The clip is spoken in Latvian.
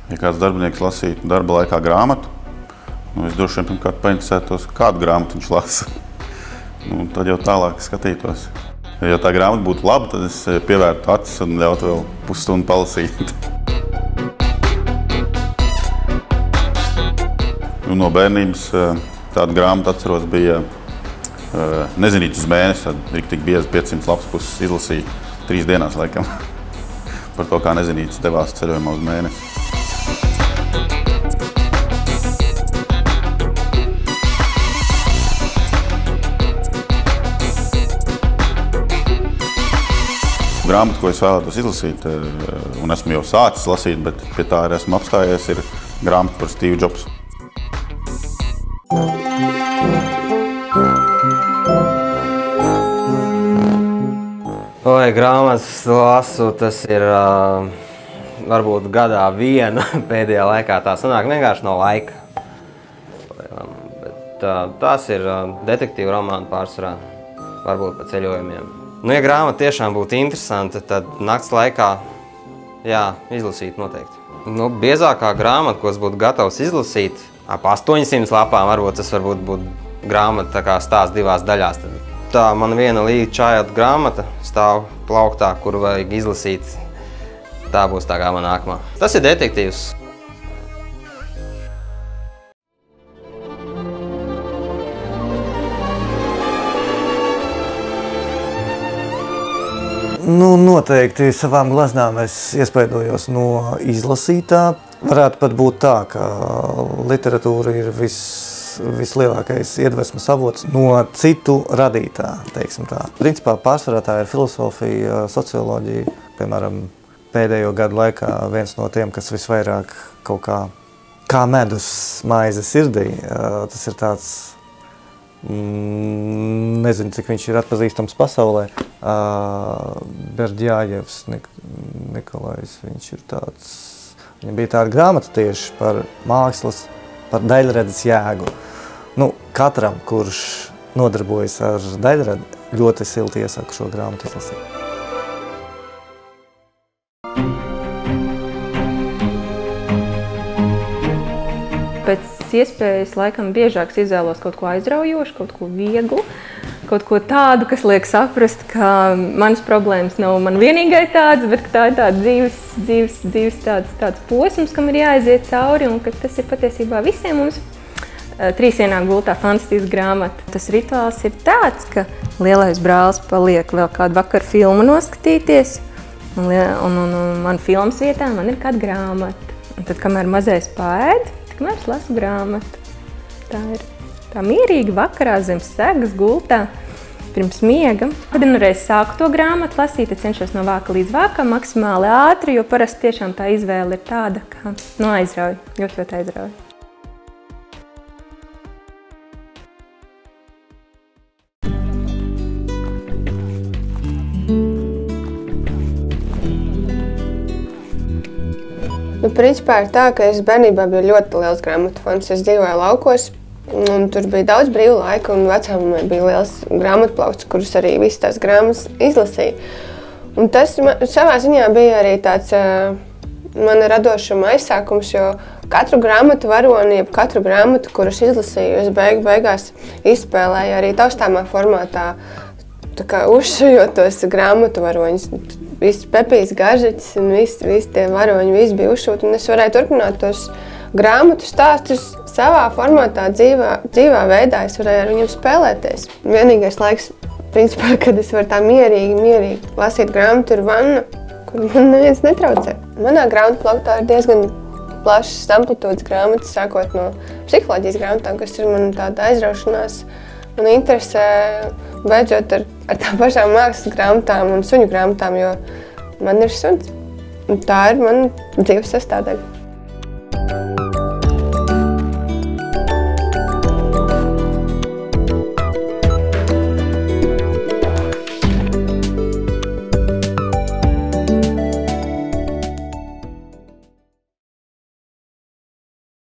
Ja kāds darbinieks lasītu darba laikā grāmatu, es droši vien pirmkārt painteresētos, kādu grāmatu viņš lasa. Tad jau tālāk skatītos. Ja tā grāmata būtu laba, tad es pievērtu acis un ļautu vēl pusstundu palasīt. No bērnības tādu grāmatu atceros bija Nezinīts uz mēnesi, tad riktīgi biezi 500 lapas puses izlasīja 3 dienās laikam. Par to, kā Nezinīts devās ceļojumā uz mēnesi. Grāmatu, ko es vēlētos izlasīt, un esmu jau sācis lasīt, bet pie tā arī esmu apstājies, ir grāmata par Steve Jobsu. Grāmatas lasu, tas ir varbūt gadā viena pēdējā laikā. Tā sanāk vienkārši no laika. Bet tās ir detektīvu romāni pārsvarā, varbūt pa ceļojumiem. Ja grāmata tiešām būtu interesanta, tad nakts laikā, izlasīt noteikti. Biezākā grāmata, ko es būtu gatavs izlasīt, ap 800 lapām, varbūt tas būtu grāmata tā kā stāsts 2 daļās. Tā man viena Lee Child grāmata stāv plauktā, kuru vajag izlasīt. Tā būs tā kā man nākamā. Tas ir detektīvs. Noteikti savām gleznām es iespaidojos no izlasītā. Varētu pat būt tā, ka literatūra ir vislielākais iedvesmas avots no citu radītā, teiksim tā. Principā pārsvarā tā ir filosofija, socioloģija. Piemēram, pēdējo gadu laikā viens no tiem, kas visvairāk kaut kā medus maize sirdī, tas ir tāds, nezinu, cik viņš ir atpazīstams pasaulē, Berdjājevs Nikolajs, viņš ir tāds, viņam bija tāda grāmata tieši par mākslas, par daļredzes jēgu. Katram, kurš nodarbojas ar daļredi, ļoti silti iesaku šo grāmatu izlasīt. Pēc iespējas laikam biežāk izvēlos kaut ko aizraujošu, kaut ko vieglu, kaut ko tādu, kas liek saprast, ka manas problēmas nav man vienīgai tādas, bet ka tā ir tāda dzīves tāds posms, kam ir jāaiziet cauri, un ka tas ir patiesībā visiem mums. 3 vienā gultā fantastiska grāmata. Tas rituāls ir tāds, ka lielais brālis paliek vēl kādu vakaru filmu noskatīties, un man filmas vietā man ir kāda grāmata. Un tad, kamēr mazais paēd, tikmēr es lasu grāmatu. Tā ir tā mierīgi vakarā zem segas gultā, pirms miega. Kad reiz sāku to grāmatu lasīt, tad cenšos no vāka līdz vākam maksimāli ātri, jo parasti tiešām tā izvēle ir tāda, ka aizrauj, ļoti aizrauj. Principā ir tā, ka es bērnībā biju ļoti liels grāmatu fans. Es dzīvoju laukos, un tur bija daudz brīva laika, un vecāmai bija liels grāmatplaukts, kurus arī visas tās grāmatas izlasīja. Un tas savā ziņā bija arī tāds mana radošuma aizsākums, jo katru grāmatu varoni, katru grāmatu, kuras izlasīju, es beigās izspēlēju arī taustāmā formātā, tā kā uzšujot tos grāmatu varoņus. Visi Pepijas Garžeķis un visi tie varoņi, visi bija uzšūti, un es varēju turpināt tos grāmatu stāstus savā formātā, dzīvā veidā. Es varēju ar viņiem spēlēties. Vienīgais laiks, principā, kad es varu tā mierīgi lasīt grāmatu, ir vanna, kur man neviens netraucē. Manā grāmatu plauktā ir diezgan plašas amplitūdas grāmatas, sākot no psiholoģijas grāmatām, kas ir man tāda aizraušanās un interese, beidzot ar tām pašām mākslas grāmatām un suņu grāmatām, jo man ir suns. Un tā ir mana dzīves sastāvdaļa.